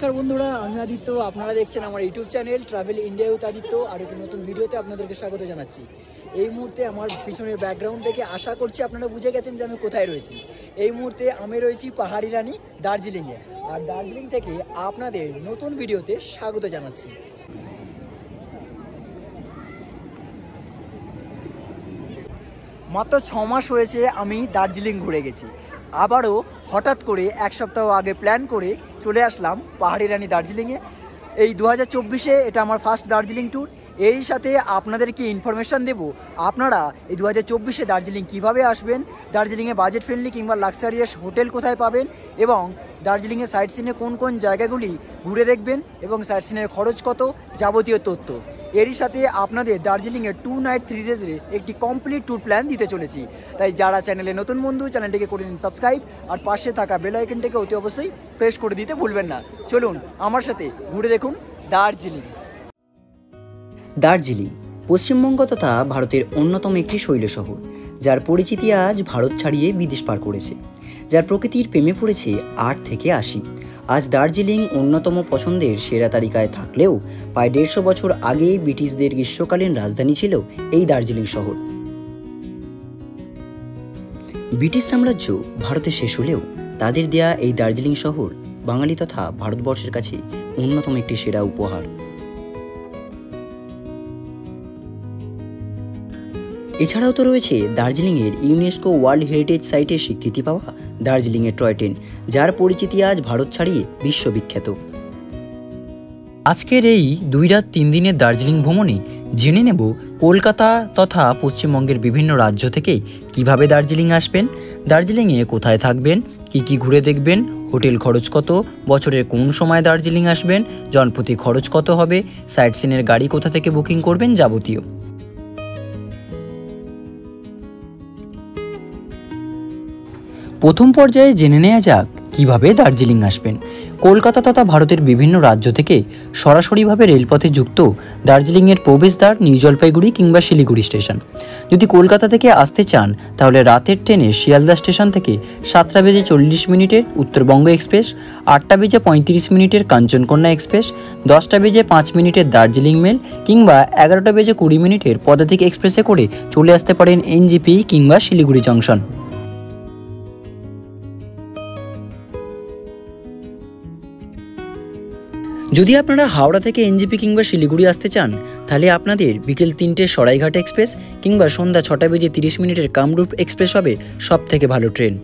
নমস্কার বন্ধুরা, আমি আদিত্য। আপনারা দেখছেন আমার YouTube channel travel India with Aditya. আর একটি নতুন ভিডিওতে আপনাদেরকে স্বাগত জানাচ্ছি। এই মুহূর্তে আমার পিছনের ব্যাকগ্রাউন্ড থেকে আশা করছি আপনারা বুঝে গেছেন যে আমি কোথায় রয়েছি। এই মুহূর্তে আমি রয়েছি পাহাড়ি রানী দার্জিলিংয়ে। আর দার্জিলিং থেকে আপনাদের নতুন ভিডিওতে স্বাগত জানাচ্ছি। মাত্র 6 মাস হয়েছে আমি দার্জিলিং ঘুরে গেছি। আবারও হঠাৎ করে এক সপ্তাহ আগে প্ল্যান করে চলে আসলাম পাহাড়ি রানী দার্জিলিংয়ে। এই 2024-এ এটা আমার ফার্স্ট দার্জিলিং ট্যুর। এই সাথে আপনাদেরকে ইনফরমেশান দেব আপনারা এই 2024-এ দার্জিলিং কিভাবে আসবেন, দার্জিলিংয়ে বাজেট ফ্রেন্ডলি কিংবা লাক্সারিয়াস হোটেল কোথায় পাবেন, এবং দার্জিলিংয়ে সাইট সিনে কোন কোন জায়গাগুলি ঘুরে দেখবেন এবং সাইট সিনের খরচ কত, যাবতীয় তথ্য। এরই সাথে আপনাদের দার্জিলিংয়ের 2 নাইট 3 ডেজে একটি কমপ্লিট ট্যুর প্ল্যান দিতে চলেছি। তাই যারা চ্যানেলে নতুন বন্ধু, চ্যানেলটিকে করে নিন সাবস্ক্রাইব, আর পাশে থাকা বেল আইকনটাকে অতি অবশ্যই প্রেস করে দিতে ভুলবেন না। চলুন আমার সাথে ঘুরে দেখুন দার্জিলিং। দার্জিলিং পশ্চিমবঙ্গ তথা ভারতের অন্যতম একটি শৈল শহর, যার পরিচিতি আজ ভারত ছাড়িয়ে বিদেশ পার করেছে, যার প্রকৃতির প্রেমে পড়েছে 8 থেকে 80। আজ দার্জিলিং অন্যতম পছন্দের সেরা তালিকায় থাকলেও প্রায় 150 বছর আগে ব্রিটিশদের গ্রীষ্মকালীন রাজধানী ছিল এই দার্জিলিং শহর। ব্রিটিশ সাম্রাজ্য ভারতে শেষ হলেও তাদের দেয়া এই দার্জিলিং শহর বাঙালি তথা ভারতবর্ষের কাছে অন্যতম একটি সেরা উপহার। এছাড়াও তো রয়েছে দার্জিলিংয়ের ইউনেস্কো ওয়ার্ল্ড হেরিটেজ সাইটে স্বীকৃতি পাওয়া দার্জিলিংয়ের টয় ট্রেন, যার পরিচিতি আজ ভারত ছাড়িয়ে বিশ্ববিখ্যাত। আজকের এই 2 রাত 3 দিনের দার্জিলিং ভ্রমণে জেনে নেব কলকাতা তথা পশ্চিমবঙ্গের বিভিন্ন রাজ্য থেকে কিভাবে দার্জিলিং আসবেন, দার্জিলিংয়ে কোথায় থাকবেন, কি ঘুরে দেখবেন, হোটেল খরচ কত, বছরের কোন সময় দার্জিলিং আসবেন, জনপ্রতি খরচ কত হবে, সাইট সিনের গাড়ি কোথা থেকে বুকিং করবেন, যাবতীয়। প্রথম পর্যায়ে জেনে নেওয়া যাক কিভাবে দার্জিলিং আসবেন। কলকাতা তথা ভারতের বিভিন্ন রাজ্য থেকে সরাসরিভাবে রেলপথে যুক্ত দার্জিলিংয়ের প্রবেশদ্বার নিউ জলপাইগুড়ি কিংবা শিলিগুড়ি স্টেশন। যদি কলকাতা থেকে আসতে চান তাহলে রাতের ট্রেনে শিয়ালদা স্টেশন থেকে 7টা বেজে 40 মিনিটের উত্তরবঙ্গ এক্সপ্রেস, 8টা বেজে 35 মিনিটের কাঞ্চনকন্যা এক্সপ্রেস, 10টা বেজে 5 মিনিটের দার্জিলিং মেল কিংবা 11টা বেজে 20 মিনিটের পদাতিক এক্সপ্রেসে করে চলে আসতে পারেন এনজেপি কিংবা শিলিগুড়ি জংশন। যদি আপনারা হাওড়া থেকে এনজেপি কিংবা শিলিগুড়ি আসতে চান তাহলে আপনাদের বিকেল 3টের সরাইঘাট এক্সপ্রেস কিংবা সন্ধ্যা 6টা বেজে 30 মিনিটের কামরূপ এক্সপ্রেস হবে সব থেকে ভালো ট্রেন।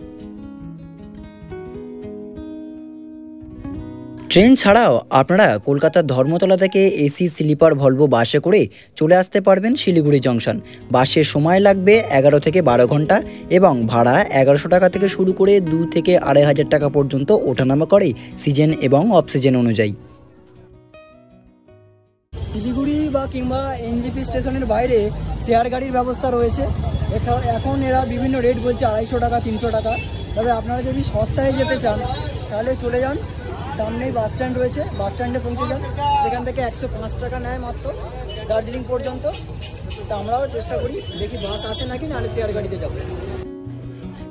ট্রেন ছাড়াও আপনারা কলকাতার ধর্মতলা থেকে এসি স্লিপার ভলভো বাসে করে চলে আসতে পারবেন শিলিগুড়ি জংশন। বাসের সময় লাগবে 11 থেকে 12 ঘন্টা এবং ভাড়া 1100 টাকা থেকে শুরু করে 2 থেকে 2500 টাকা পর্যন্ত ওঠানামা করে সিজন এবং অফ সিজন অনুযায়ী। শিলিগুড়ি বা কিংবা এনজেপি স্টেশনের বাইরে শেয়ার গাড়ির ব্যবস্থা রয়েছে। এখন এরা বিভিন্ন রেট বলছে 250 টাকা, 300 টাকা। তবে আপনারা যদি সস্তায় যেতে চান তাহলে চলে যান, সামনেই বাস স্ট্যান্ড রয়েছে, বাস স্ট্যান্ডে পৌঁছে যান। সেখান থেকে 105 টাকা নেয় মাত্র দার্জিলিং পর্যন্ত। তো আমরাও চেষ্টা করি, দেখি বাস আছে নাকি, নাহলে শেয়ার গাড়িতে যাবো।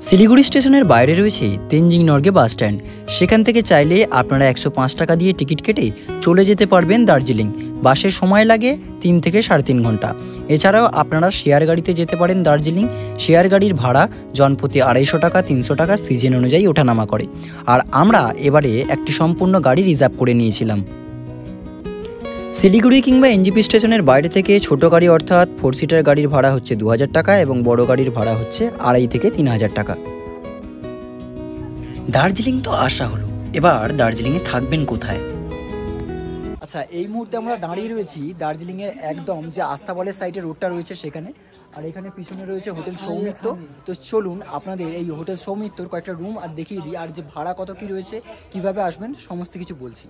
শিলিগুড়ি স্টেশনের বাইরে রয়েছে তেনজিং নর্গে বাস স্ট্যান্ড। সেখান থেকে চাইলে আপনারা 105 টাকা দিয়ে টিকিট কেটে চলে যেতে পারবেন দার্জিলিং। বাসের সময় লাগে 3 থেকে 3.5 ঘন্টা। এছাড়াও আপনারা শেয়ার গাড়িতে যেতে পারেন দার্জিলিং। শেয়ার গাড়ির ভাড়া জনপ্রতি 250 টাকা, 300 টাকা সিজন অনুযায়ী ওঠানামা করে। আর আমরা এবারে একটি সম্পূর্ণ গাড়ি রিজার্ভ করে নিয়েছিলাম। শিলিগুড়ি কিংবা এনজেপি স্টেশনের বাইরে থেকে ছোট গাড়ি অর্থাৎ 4 সিটার গাড়ির ভাড়া হচ্ছে 2000 টাকা এবং বড় গাড়ির ভাড়া হচ্ছে 2.5 থেকে 3000 টাকা। দার্জিলিং তো আসা হলো, এবার দার্জিলিংয়ে থাকবেন কোথায়? আচ্ছা, এই মুহূর্তে আমরা দাঁড়িয়ে রয়েছি দার্জিলিংয়ের একদম যে আস্তাবলের সাইডে রোডটা রয়েছে সেখানে। আর এখানে পিছনে রয়েছে হোটেল সৌমিত্র। তো চলুন আপনাদের এই হোটেল সৌমিত্রর কয়েকটা রুম আর দেখিয়ে দিই, আর যে ভাড়া কত কী রয়েছে, কিভাবে আসবেন, সমস্ত কিছু বলছি।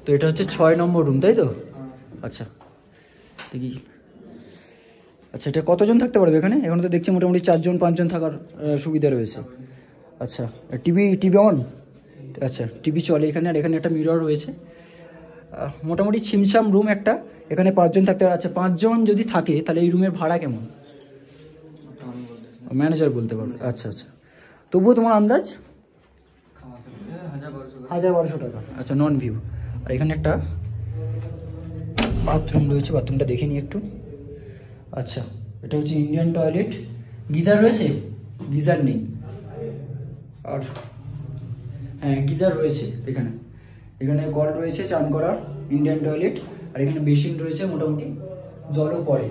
তো এটা হচ্ছে 6 নম্বর রুম, তাই তো? আচ্ছা দেখি, আচ্ছা এটা কতজন থাকতে পারবে এখানে? এখন তো দেখছি মোটামুটি 4জন 5জন থাকার সুবিধা রয়েছে। আচ্ছা, টিভি অন? আচ্ছা, টিভি চলে এখানে। আর এখানে একটা মিরর রয়েছে। মোটামুটি ছিমছাম রুম একটা। এখানে 5 জন থাকতে পারে। আচ্ছা 5 জন যদি থাকে তাহলে এই রুমের ভাড়া কেমন? ম্যানেজার বলতে পারবে। আচ্ছা আচ্ছা, তবুও তোমার আন্দাজ? 1000-1200 টাকা। আচ্ছা, নন ভিউ। আর এখানে একটা বাথরুম রয়েছে, বাথরুমটা দেখে নিই একটু। আচ্ছা, এটা হচ্ছে ইন্ডিয়ান টয়লেট। গিজার রয়েছে? গিজার নেই। আর হ্যাঁ, গিজার রয়েছে এখানে। এখানে কল রয়েছে চান করার, ইন্ডিয়ান টয়লেট। আর এখানে বেসিন রয়েছে, মোটামুটি জলও পড়ে।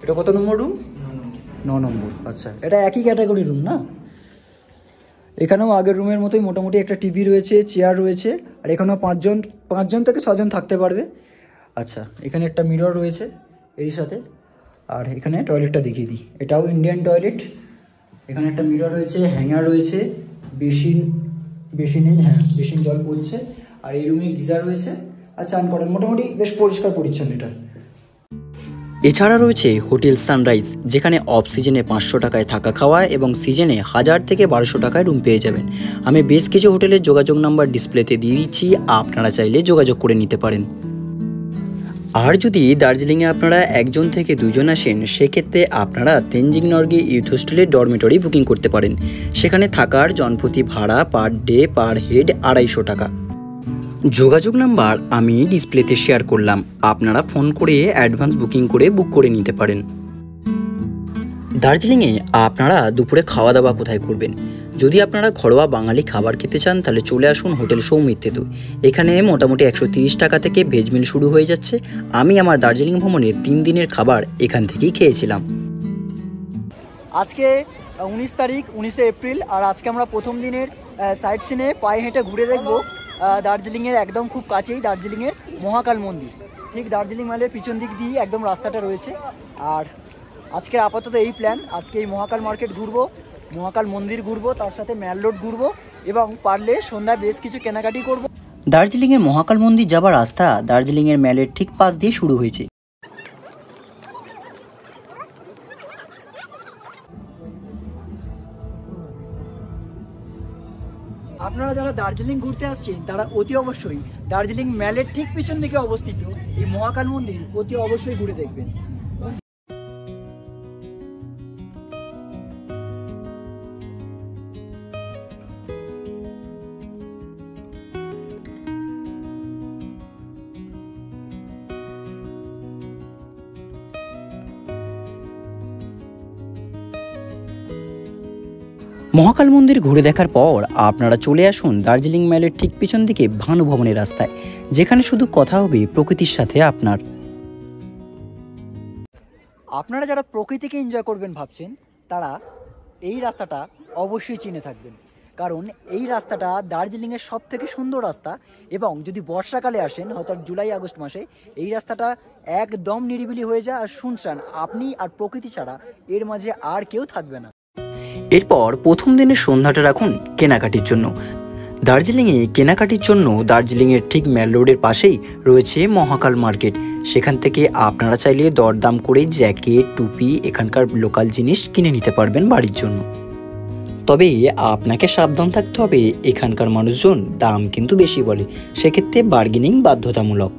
এটা কত নম্বর রুম? 9 নম্বর। আচ্ছা, এটা একই ক্যাটাগরি রুম না? এখানেও আগের রুমের মতোই মোটামুটি একটা টিভি রয়েছে, চেয়ার রয়েছে। আর এখানেও 5 জন থেকে 6 জন থাকতে পারবে। আচ্ছা, এখানে একটা মিরর রয়েছে এর সাথে। আর এখানে টয়লেটটা দেখিয়ে দিই, এটাও ইন্ডিয়ান টয়লেট। এখানে একটা মিরর রয়েছে, হ্যাঙ্গার রয়েছে, বেসিনে হ্যাঁ বেসিন জল পড়ছে। আর এই রুমে গিজার রয়েছে। আর চান করেন, মোটামুটি বেশ পরিষ্কার পরিচ্ছন্ন এটা। এছাড়া রয়েছে হোটেল সানরাইজ, যেখানে অফ সিজনে 500 টাকায় থাকা খাওয়া এবং সিজনে 1000 থেকে 1200 টাকায় রুম পেয়ে যাবেন। আমি বেশ কিছু হোটেলের যোগাযোগ নাম্বার ডিসপ্লেতে দিয়ে দিচ্ছি, আপনারা চাইলে যোগাযোগ করে নিতে পারেন। আর যদি দার্জিলিংয়ে আপনারা 1 জন থেকে 2 জন আসেন, সেক্ষেত্রে আপনারা তেনজিং নর্গে ইউথ হোস্টেলের ডরমেটরি বুকিং করতে পারেন। সেখানে থাকার জনপ্রতি ভাড়া পার ডে পার হেড 250 টাকা। যোগাযোগ নাম্বার আমি ডিসপ্লেতে শেয়ার করলাম, আপনারা ফোন করে অ্যাডভান্স বুকিং করে বুক করে নিতে পারেন। দার্জিলিংয়ে আপনারা দুপুরে খাওয়া দাওয়া কোথায় করবেন? যদি আপনারা ঘরোয়া বাঙালি খাবার খেতে চান তাহলে চলে আসুন হোটেল সৌমিত্রেতে। এখানে মোটামুটি 130 টাকা থেকে ভেজ মিল শুরু হয়ে যাচ্ছে। আমি আমার দার্জিলিং ভ্রমণের 3 দিনের খাবার এখান থেকেই খেয়েছিলাম। আজকে 19 তারিখ, 19শে এপ্রিল। আর আজকে আমরা প্রথম দিনের সাইট সিনে পায়ে হেঁটে ঘুরে দেখব দার্জিলিংয়ের একদম খুব কাছেই দার্জিলিংয়ের মহাকাল মন্দির। ঠিক দার্জিলিং মালের পিছন দিক দিয়ে একদম রাস্তাটা রয়েছে। আর আজকে আপাতত এই প্ল্যান, আজকে এই মহাকাল মার্কেট ঘুরবো, মহাকাল মন্দির ঘুরবো, তার সাথে ম্যাল রোড ঘুরবো এবং পারলে সন্ধ্যায় বেশ কিছু কেনাকাটি করবো। দার্জিলিংয়ের মহাকাল মন্দির যাবার রাস্তা দার্জিলিংয়ের ম্যালের ঠিক পাশ দিয়ে শুরু হয়েছে। আপনারা যারা দার্জিলিং ঘুরতে আসছেন তারা অতি অবশ্যই দার্জিলিং ম্যালের ঠিক পিছন দিকে অবস্থিত এই মহাকাল মন্দির অতি অবশ্যই ঘুরে দেখবেন। মহাকাল মন্দির ঘুরে দেখার পর আপনারা চলে আসুন দার্জিলিং ম্যালের ঠিক পিছন দিকে ভানু ভবনের রাস্তায়, যেখানে শুধু কথা হবে প্রকৃতির সাথে আপনার। আপনারা যারা প্রকৃতিকে এনজয় করবেন ভাবছেন তারা এই রাস্তাটা অবশ্যই চিনে থাকবেন, কারণ এই রাস্তাটা দার্জিলিংয়ের সব থেকে সুন্দর রাস্তা। এবং যদি বর্ষাকালে আসেন, হয়তো জুলাই আগস্ট মাসে, এই রাস্তাটা একদম নিরিবিলি হয়ে যায় আর শুনশান। আপনি আর প্রকৃতি ছাড়া এর মাঝে আর কেউ থাকবে না। এরপর প্রথম দিনের সন্ধ্যাটা রাখুন কেনাকাটির জন্য। দার্জিলিংয়ে কেনাকাটির জন্য দার্জিলিংয়ের ঠিক ম্যাল রোডের পাশেই রয়েছে মহাকাল মার্কেট। সেখান থেকে আপনারা চাইলে দরদাম করে জ্যাকেট, টুপি, এখানকার লোকাল জিনিস কিনে নিতে পারবেন বাড়ির জন্য। তবে আপনাকে সাবধান থাকতে হবে, এখানকার মানুষজন দাম কিন্তু বেশি বলে, সেক্ষেত্রে বার্গেনিং বাধ্যতামূলক।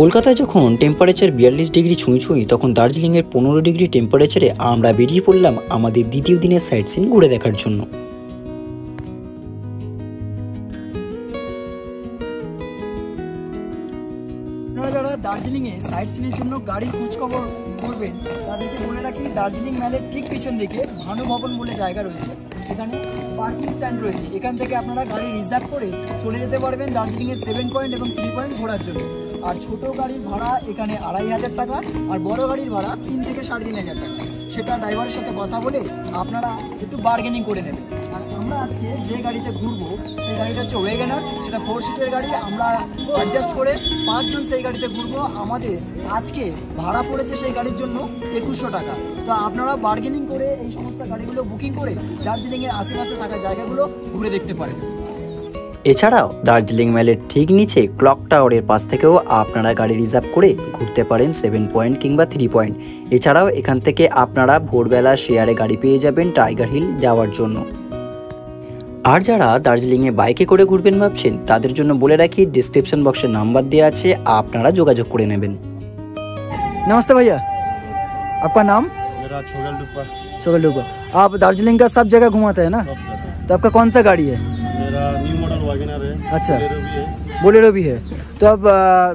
কলকাতায় যখন টেম্পারেচার 42 ডিগ্রি ছুঁই তখন দার্জিলিংয়ের 15 ডিগ্রি টেম্পারেচারে আমরা বেরিয়ে পড়লাম আমাদের দ্বিতীয় দিনের সাইট সিন ঘুরে দেখার জন্য। আপনারা যারা দার্জিলিংয়ে সাইট সিনের জন্য গাড়ি খোঁজখবর করবেন তাদেরকে বলে রাখি, দার্জিলিং ম্যালের ঠিক পিছন দিকে ভানু ভবন বলে জায়গা রয়েছে। এখানে পার্কিং স্ট্যান্ড রয়েছে, এখান থেকে আপনারা গাড়ি রিজার্ভ করে চলে যেতে পারবেন দার্জিলিংয়ের 7 পয়েন্ট এবং 3 পয়েন্ট ঘোরার জন্য। আর ছোট গাড়ির ভাড়া এখানে 2500 টাকা, আর বড় গাড়ির ভাড়া 3 থেকে 3500 টাকা। সেটা ড্রাইভারের সাথে কথা বলে আপনারা একটু বার্গেনিং করে নেবেন। আর আমরা আজকে যে গাড়িতে ঘুরবো সেই গাড়িটা হচ্ছে ওয়েগনার, সেটা 4 সিটের গাড়ি। আমরা অ্যাডজাস্ট করে 5 জন সেই গাড়িতে ঘুরবো। আমাদের আজকে ভাড়া পড়েছে সেই গাড়ির জন্য 2100 টাকা। তো আপনারা বার্গেনিং করে এই সমস্ত গাড়িগুলো বুকিং করে দার্জিলিংয়ের আশেপাশে থাকা জায়গাগুলো ঘুরে দেখতে পারেন। এছাড়াও দার্জিলিং ম্যালের ঠিক নিচে ক্লক টাওয়ারের পাশ থেকেও আপনারা গাড়ি রিজার্ভ করে ঘুরতে পারেন 7 পয়েন্ট কিংবা 3 পয়েন্ট। এছাড়াও এখান থেকে আপনারা ভোরবেলা শেয়ারে গাড়ি পেয়ে যাবেন টাইগার হিল যাওয়ার জন্য। আর যারা দার্জিলিংয়ে বাইকে করে ঘুরবেন ভাবছেন তাদের জন্য বলে রাখি ডিসক্রিপশন বক্সে নাম্বার দেওয়া আছে, আপনারা যোগাযোগ করে নেবেন। नमस्ते भैया, आपका नाम? मेरा छोगल डुप्पा। छोगल डुप्पा। आप दार्जिलिंग का सब जगह घुमाते हैं ना? तो आपका कौन सा गाड़ी है? मेरा न्यू मॉडल वैगनर है। अच्छा, बोलेरो भी है। बोलेरो भी है। तो अब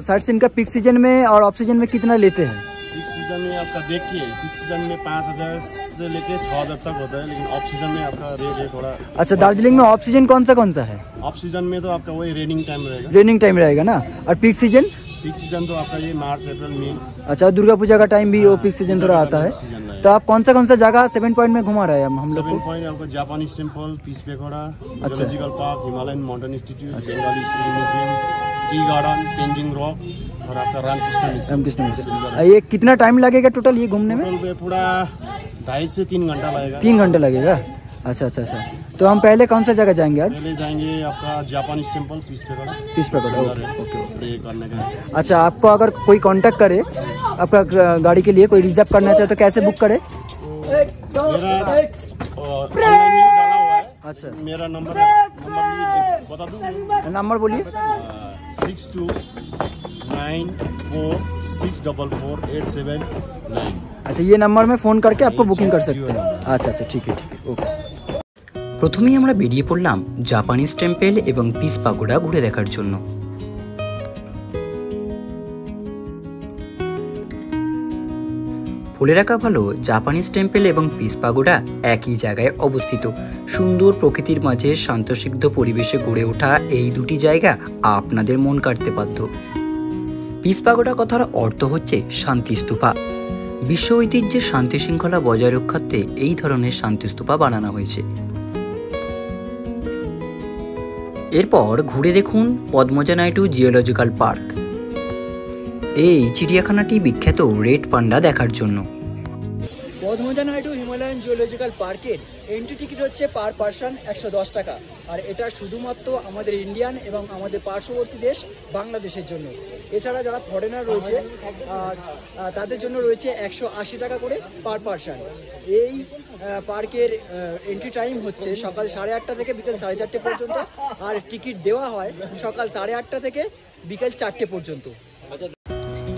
साइट सीन का पीक सीजन में और ऑफ सीजन में कितना लेते हैं? पीक सीजन में आपका देखिए, पीक सीजन में 5,000 से लेके 6,000 तक होता है, लेकिन ऑफ सीजन में आपका रेट है थोड़ा। अच्छा, दार्जिलिंग में ऑफ सीजन कौन सा है? ऑफ सीजन में तो आपका वही रेनिंग टाइम रहेगा। रेनिंग टाइम रहेगा ना। और पीक सीजन? पीक सीजन तो आपका ये मार्च अप्रैल मई। अच्छा, दुर्गा पूजा का टाइम भी वो पीक सीजन थोड़ा आता है। तो आप कौन सा जगह 7 पॉइंट में घुमा रहे हैं हम लोग को? 7 पॉइंट आपको जापानीज टेम्पल, पीस पेगोडा, अच्छा। Zoological park, Himalayan mountain institute, Bengali spring museum, tea garden, Tenzing rock और आपका रामकृष्ण मिशन। ये कितना टाइम लगेगा टोटल ये घूमने में? टोटल पूरा 2.5 से 3 घंटा लगेगा। 3 घंटे लगेगा। अच्छा। तो हम पहले कौन सा जगह जाएंगे आज? पहले जाएंगे आपका Japanese temple, peace pagoda. Okay. Pray करने का। अच्छा, आपको अगर कोई कांटेक्ट करे आपका गाड़ी के लिए, कोई रिजर्व करना चाहे तो कैसे बुक करे? मेरा ऑनलाइन डाला हुआ है। अच्छा, मेरा नंबर बता दूँ? नंबर बोलिए। 6294464487 अच्छा, ये नंबर में फ़ोन करके आपको बुकिंग कर सकते हैं। अच्छा, ठीक है, ओके। প্রথমেই আমরা বেরিয়ে পড়লাম জাপানিজ টেম্পল এবং পিস পাগোডা ঘুরে দেখার জন্য। বলে রাখা ভালো, জাপানিজ টেম্পল এবং পিস পাগোডা একই জায়গায় অবস্থিত। সুন্দর প্রকৃতির মাঝে শান্তস্নিগ্ধ পরিবেশে গড়ে ওঠা এই দুটি জায়গা আপনাদের মন কাড়তে বাধ্য। পিস পাগোডা কথার অর্থ হচ্ছে শান্তিস্তূপা। বিশ্ব ঐতিহ্যের শান্তি শৃঙ্খলা বজায় রক্ষার্থে এই ধরনের শান্তিস্তূপা বানানো হয়েছে। এরপর ঘুরে দেখুন পদ্মজা নাইডু জিওলজিক্যাল পার্ক। এই চিড়িয়াখানাটি বিখ্যাত রেড পান্ডা দেখার জন্য। পদ্মজা নাইডু হিমালয়ান জিওলজিক্যাল পার্কের এন্ট্রি টিকিট হচ্ছে পার পারসন 110 টাকা। আর এটা শুধুমাত্র আমাদের ইন্ডিয়ান এবং আমাদের পার্শ্ববর্তী দেশ বাংলাদেশের জন্য। এছাড়া যারা ফরেনার রয়েছে আর তাদের জন্য রয়েছে 180 টাকা করে পার পারসন। এই পার্কের এন্ট্রি টাইম হচ্ছে সকাল 8:30 থেকে বিকেল 4:30 পর্যন্ত। আর টিকিট দেওয়া হয় সকাল 8:30 থেকে বিকেল 4টে পর্যন্ত।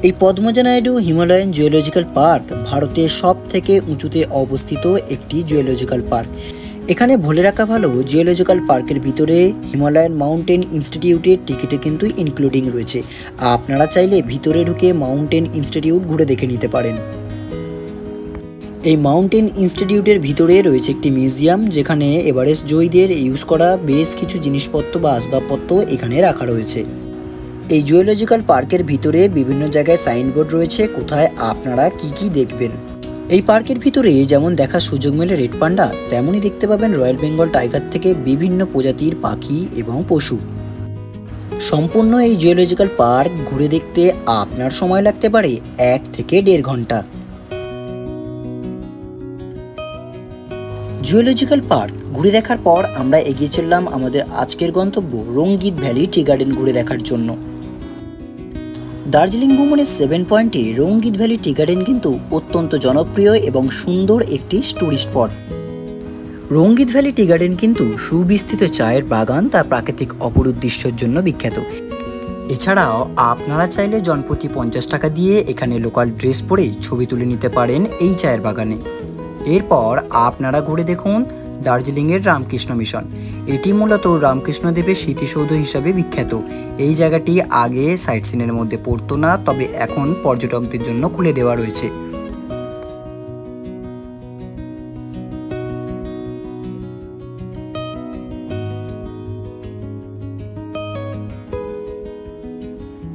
এই Padmaja Naidu Himalayan geological park ভারতের সব থেকে উঁচুতে অবস্থিত একটি জিওলজিক্যাল পার্ক। এখানে বলে রাখা ভালো, জিওলজিক্যাল পার্কের ভিতরে হিমালয়ান মাউন্টেন ইনস্টিটিউটের টিকিটে কিন্তু ইনক্লুডিং রয়েছে। আপনারা চাইলে ভিতরে ঢুকে মাউন্টেন ইনস্টিটিউট ঘুরে দেখে নিতে পারেন। এই মাউন্টেন ইনস্টিটিউটের ভিতরে রয়েছে একটি মিউজিয়াম, যেখানে এভারেস্ট জয়ীদের ইউজ করা বেশ কিছু জিনিসপত্র বা আসবাবপত্র এখানে রাখা রয়েছে। এই জিওলজিক্যাল পার্কের ভিতরে বিভিন্ন জায়গায় সাইনবোর্ড রয়েছে কোথায় আপনারা কি দেখবেন। এই পার্কের ভিতরে যেমন দেখার সুযোগ মেলে রেড পান্ডা, তেমনই দেখতে পাবেন রয়্যাল বেঙ্গল টাইগার থেকে বিভিন্ন প্রজাতির পাখি এবং পশু। সম্পূর্ণ এই জিওলজিক্যাল পার্ক ঘুরে দেখতে আপনার সময় লাগতে পারে 1 থেকে 1.5 ঘন্টা। জিওলজিক্যাল পার্ক ঘুরে দেখার পর আমরা এগিয়ে চললাম আমাদের আজকের গন্তব্য রঙ্গিত ভ্যালি টি গার্ডেন ঘুরে দেখার জন্য। দার্জিলিং ভ্রমণের 7 পয়েন্টে রঙ্গিত ভ্যালি টি গার্ডেন কিন্তু অত্যন্ত জনপ্রিয় এবং সুন্দর একটি টুরিস্ট স্পট। রঙ্গিত ভ্যালি টি গার্ডেন কিন্তু সুবিস্তৃত চায়ের বাগান তার প্রাকৃতিক অপরূপ দৃশ্যের জন্য বিখ্যাত। এছাড়াও আপনারা চাইলে জনপ্রতি 50 টাকা দিয়ে এখানে লোকাল ড্রেস পরে ছবি তুলে নিতে পারেন এই চায়ের বাগানে। এরপর আপনারা ঘুরে দেখুন দার্জিলিংয়ের রামকৃষ্ণ মিশন। এটি মূলত রামকৃষ্ণদেবের স্মৃতিসৌধ হিসাবে বিখ্যাত। এই জায়গাটি আগে সাইট সিনের মধ্যে পড়তো না, তবে এখন পর্যটকদের জন্য খুলে দেওয়া রয়েছে।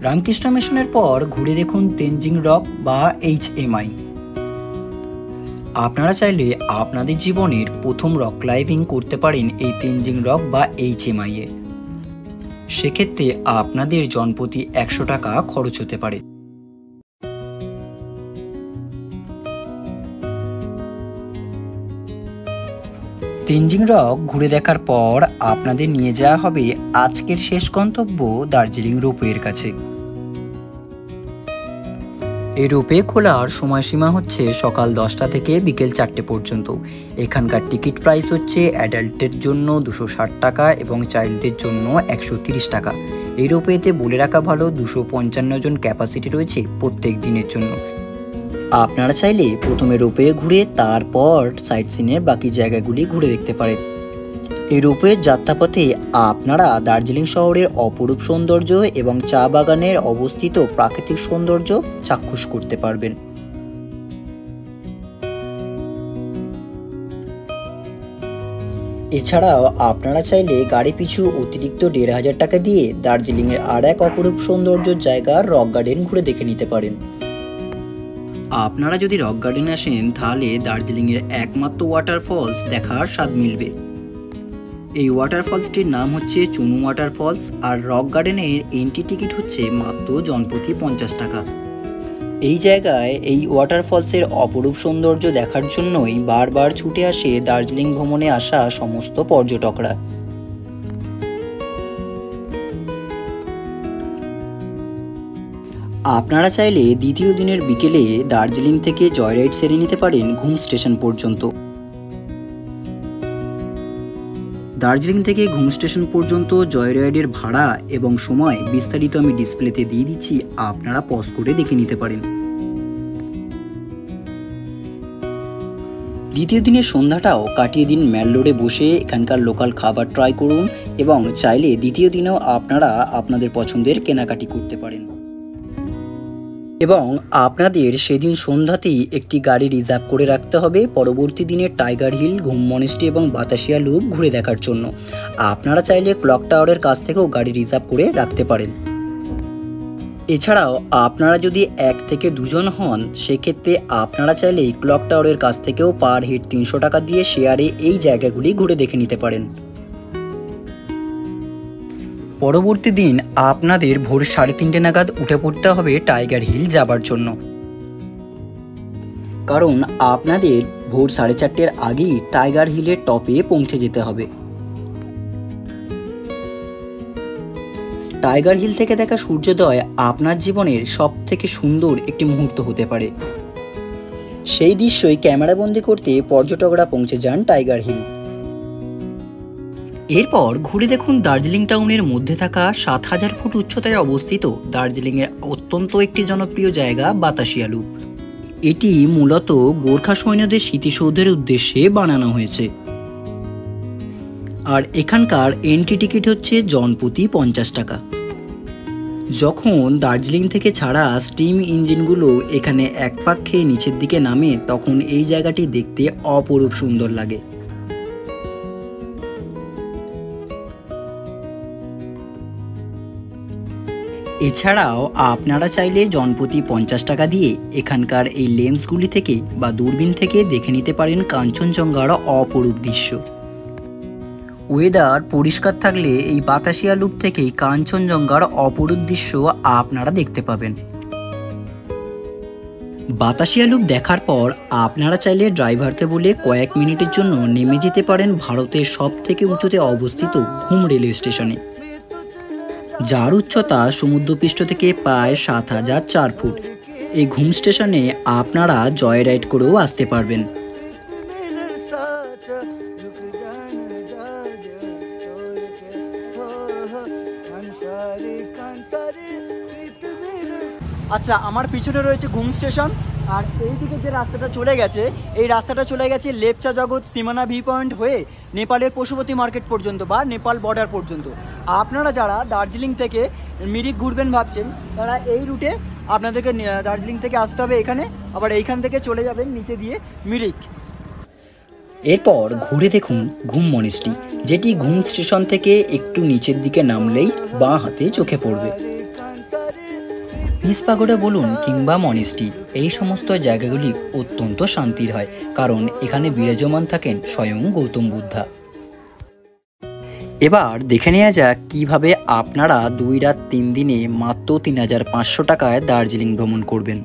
রামকৃষ্ণ মিশনের পর ঘুরে দেখুন তেনজিং রক বা HMI। আপনারা চাইলে আপনাদের জীবনের প্রথম রক ক্লাইম্বিং করতে পারেন এই তেনজিং রক বা HMI এ। সেক্ষেত্রে আপনাদের জনপ্রতি 100 টাকা খরচ হতে পারে। তেনজিং রক ঘুরে দেখার পর আপনাদের নিয়ে যাওয়া হবে আজকের শেষ গন্তব্য দার্জিলিং রোপওয়ের কাছে। এই রোপওয়ে খোলার সময়সীমা হচ্ছে সকাল 10টা থেকে বিকেল 4টে পর্যন্ত। এখানকার টিকিট প্রাইস হচ্ছে অ্যাডাল্টের জন্য 260 টাকা এবং চাইল্ডদের জন্য 130 টাকা। এই রোপওয়েতে বলে রাখা ভালো 255 জন ক্যাপাসিটি রয়েছে প্রত্যেক দিনের জন্য। আপনারা চাইলে প্রথমে রোপওয়ে ঘুরে তারপর সাইট সিনের বাকি জায়গাগুলি ঘুরে দেখতে পারেন। এই রোপওয়ের যাত্রাপথে আপনারা দার্জিলিং শহরের অপরূপ সৌন্দর্য এবং চা বাগানের অবস্থিত প্রাকৃতিক সৌন্দর্য চাক্ষুষ করতে পারবেন। এছাড়াও আপনারা চাইলে গাড়ি পিছু অতিরিক্ত 1500 টাকা দিয়ে দার্জিলিংয়ের আর এক অপরূপ সৌন্দর্য জায়গা রক গার্ডেন ঘুরে দেখে নিতে পারেন। আপনারা যদি রক গার্ডেনে আসেন তাহলে দার্জিলিংয়ের একমাত্র ওয়াটারফলস দেখার স্বাদ মিলবে। এই ওয়াটারফলসটির নাম হচ্ছে চুনু ওয়াটারফলস, আর রক গার্ডেনের এন্ট্রি টিকিট হচ্ছে মাত্র জনপ্রতি 50 টাকা। এই জায়গায় এই ওয়াটারফলসের অপরূপ সৌন্দর্য দেখার জন্যই বারবার ছুটে আসে দার্জিলিং ভ্রমণে আসা সমস্ত পর্যটকরা। আপনারা চাইলে দ্বিতীয় দিনের বিকেলে দার্জিলিং থেকে জয়রাইড সেরে নিতে পারেন ঘুম স্টেশন পর্যন্ত। দার্জিলিং থেকে ঘুম স্টেশন পর্যন্ত জয়রাইডের ভাড়া এবং সময় বিস্তারিত আমি ডিসপ্লেতে দিয়ে দিচ্ছি, আপনারা পজ করে দেখে নিতে পারেন। দ্বিতীয় দিনের সন্ধ্যাটাও কাটিয়ে দিন ম্যাল রোডে বসে এখানকার লোকাল খাবার ট্রাই করুন এবং চাইলে দ্বিতীয় দিনেও আপনারা আপনাদের পছন্দের কেনাকাটি করতে পারেন। এবং আপনাদের সেদিন সন্ধ্যাতেই একটি গাড়ি রিজার্ভ করে রাখতে হবে পরবর্তী দিনে টাইগার হিল, ঘুম মনেস্ট্রি এবং বাতাসিয়া লুপ ঘুরে দেখার জন্য। আপনারা চাইলে ক্লক টাওয়ারের কাছ থেকেও গাড়ি রিজার্ভ করে রাখতে পারেন। এছাড়াও আপনারা যদি 1 থেকে 2 জন হন সেক্ষেত্রে আপনারা চাইলে ক্লক টাওয়ারের কাছ থেকেও পার হেড 300 টাকা দিয়ে শেয়ারে এই জায়গাগুলি ঘুরে দেখে নিতে পারেন। পরবর্তী দিন আপনাদের ভোর 3:30 নাগাদ উঠে পড়তে হবে টাইগার হিল যাবার জন্য, কারণ আপনাদের ভোর 4:30-এর আগেই টাইগার হিলের টপে পৌঁছে যেতে হবে। টাইগার হিল থেকে দেখা সূর্যোদয় আপনার জীবনের সব থেকে সুন্দর একটি মুহূর্ত হতে পারে। সেই দৃশ্যই ক্যামেরাবন্দি করতে পর্যটকরা পৌঁছে যান টাইগার হিল। এরপর ঘুরে দেখুন দার্জিলিং টাউনের মধ্যে থাকা 7000 ফুট উচ্চতায় অবস্থিত দার্জিলিংয়ের অত্যন্ত একটি জনপ্রিয় জায়গা বাতাসিয়া লুপ। এটি মূলত গোর্খা সৈন্যদের স্মৃতিসৌধের উদ্দেশ্যে বানানো হয়েছে, আর এখানকার এন্ট্রি টিকিট হচ্ছে জনপ্রতি 50 টাকা। যখন দার্জিলিং থেকে ছাড়া স্টিম ইঞ্জিনগুলো এখানে এক পাক খেয়ে নিচের দিকে নামে তখন এই জায়গাটি দেখতে অপরূপ সুন্দর লাগে। এছাড়াও আপনারা চাইলে জনপ্রতি 50 টাকা দিয়ে এখানকার এই লেন্সগুলি থেকে বা দূরবীন থেকে দেখে নিতে পারেন কাঞ্চনজঙ্ঘার অপরূপ দৃশ্য। ওয়েদার পরিষ্কার থাকলে এই বাতাসিয়া লুপ থেকেই কাঞ্চনজঙ্ঘার অপরূপ দৃশ্য আপনারা দেখতে পাবেন। বাতাসিয়া লুপ দেখার পর আপনারা চাইলে ড্রাইভারকে বলে কয়েক মিনিটের জন্য নেমে যেতে পারেন ভারতের সবথেকে উঁচুতে অবস্থিত ঘুম রেলওয়ে স্টেশনে, যার উচ্চতা সমুদ্রপৃষ্ঠ থেকে প্রায় 7004 ফুট। এই ঘুম স্টেশনে আপনারা জয় রাইড করেও আসতে পারবেন। আচ্ছা, আমার পিছনে রয়েছে ঘুম স্টেশন, আর এই দিকে যে রাস্তাটা চলে গেছে এই রাস্তাটা চলে গেছে লেপচা জগৎ সীমানা ভি পয়েন্ট হয়ে নেপালের পশুপতি মার্কেট পর্যন্ত বা নেপাল বর্ডার পর্যন্ত। আপনারা যারা দার্জিলিং থেকে মিরিক ঘুরবেন ভাবছেন তারা এই রুটে আপনাদেরকে দার্জিলিং থেকে আসতে হবে এখানে, আবার এইখান থেকে চলে যাবেন নিচে দিয়ে মিরিক। এরপর ঘুরে দেখুন ঘুম মনেস্ট্রি, যেটি ঘুম স্টেশন থেকে একটু নিচের দিকে নামলেই বাঁ হাতে চোখে পড়বে। পিস পাগোডা বলুন কিংবা মনেস্ট্রি, এই সমস্ত জায়গাগুলি অত্যন্ত শান্তির হয়, কারণ এখানে বিরাজমান থাকেন স্বয়ং গৌতম বুদ্ধা। এবার দেখে নেওয়া যাক কিভাবে আপনারা 2 রাত 3 দিনে মাত্র 3500 টাকায় দার্জিলিং ভ্রমণ করবেন।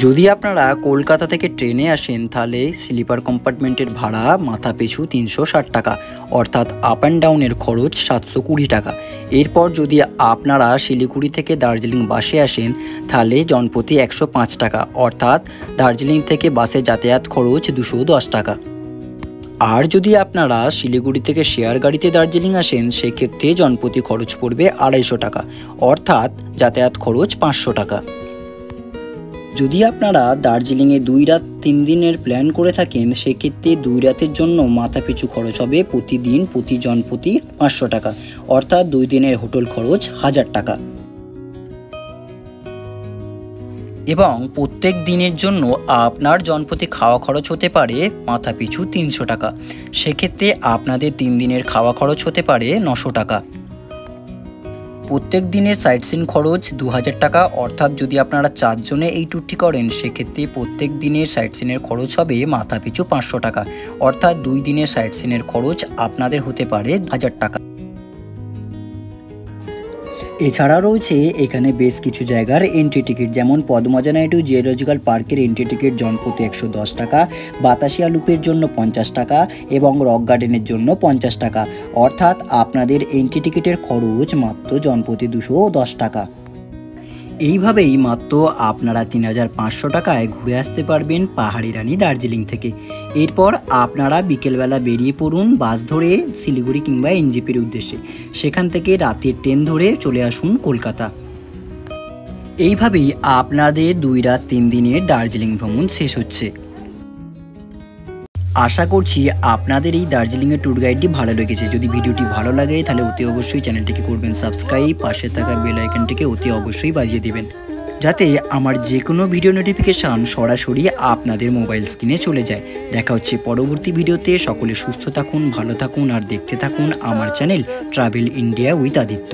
যদি আপনারা কলকাতা থেকে ট্রেনে আসেন তাহলে স্লিপার কম্পার্টমেন্টের ভাড়া মাথা পিছু 360 টাকা, অর্থাৎ আপ অ্যান্ড ডাউনের খরচ 720 টাকা। এরপর যদি আপনারা শিলিগুড়ি থেকে দার্জিলিং বাসে আসেন তাহলে জনপ্রতি 105 টাকা, অর্থাৎ দার্জিলিং থেকে বাসে যাতায়াত খরচ 210 টাকা। আর যদি আপনারা শিলিগুড়ি থেকে শেয়ার গাড়িতে দার্জিলিং আসেন সেক্ষেত্রে জনপ্রতি খরচ পড়বে 250 টাকা, অর্থাৎ যাতায়াত খরচ 500 টাকা। যদি আপনারা দার্জিলিংয়ে 2 রাত 3 দিনের প্ল্যান করে থাকেন সেক্ষেত্রে 2 রাতের জন্য মাথাপিছু খরচ হবে প্রতিদিন প্রতি জনপ্রতি 500 টাকা, অর্থাৎ 2 দিনের হোটেল খরচ 1000 টাকা। এবং প্রত্যেক দিনের জন্য আপনার জনপ্রতি খাওয়া খরচ হতে পারে মাথাপিছু 300 টাকা। সেক্ষেত্রে আপনাদের 3 দিনের খাওয়া খরচ হতে পারে 900 টাকা। প্রত্যেক দিনের সাইট সিন খরচ 2000 টাকা, অর্থাৎ যদি আপনারা 4 জনে এই ট্যুরটি করেন সেক্ষেত্রে প্রত্যেক দিনের সাইট সিনের খরচ হবে মাথাপিছু 500 টাকা, অর্থাৎ 2 দিনের সাইট সিনের খরচ আপনাদের হতে পারে 1000 টাকা। এছাড়া রয়েছে এখানে বেশ কিছু জায়গার এন্ট্রি টিকিট, যেমন পদ্মজা নাইডু জিওলজিক্যাল পার্কের এন্ট্রি টিকিট জনপ্রতি 110 টাকা, বাতাসিয়া লুপের জন্য 50 টাকা এবং রক গার্ডেনের জন্য 50 টাকা, অর্থাৎ আপনাদের এন্ট্রি টিকিটের খরচ মাত্র জনপ্রতি 210 টাকা। এইভাবেই মাত্র আপনারা 3500 টাকায় ঘুরে আসতে পারবেন পাহাড়ি রানী দার্জিলিং থেকে। এরপর আপনারা বিকেলবেলা বেরিয়ে পড়ুন বাস ধরে শিলিগুড়ি কিংবা এনজেপির উদ্দেশ্যে, সেখান থেকে রাতের ট্রেন ধরে চলে আসুন কলকাতা। এইভাবেই আপনাদের 2 রাত 3 দিনের দার্জিলিং ভ্রমণ শেষ হচ্ছে। আশা করছি আপনাদের এই দার্জিলিংয়ের ট্যুর গাইডটি ভালো লেগেছে। যদি ভিডিওটি ভালো লাগে তাহলে অতি অবশ্যই চ্যানেলটিকে করবেন সাবস্ক্রাইব, পাশে থাকা বেল আইকনটিকে অতি অবশ্যই বাজিয়ে দিবেন যাতে আমার যে কোনো ভিডিও নোটিফিকেশান সরাসরি আপনাদের মোবাইল স্ক্রিনে চলে যায়। দেখা হচ্ছে পরবর্তী ভিডিওতে। সকলে সুস্থ থাকুন, ভালো থাকুন আর দেখতে থাকুন আমার channel travel India with Aditya.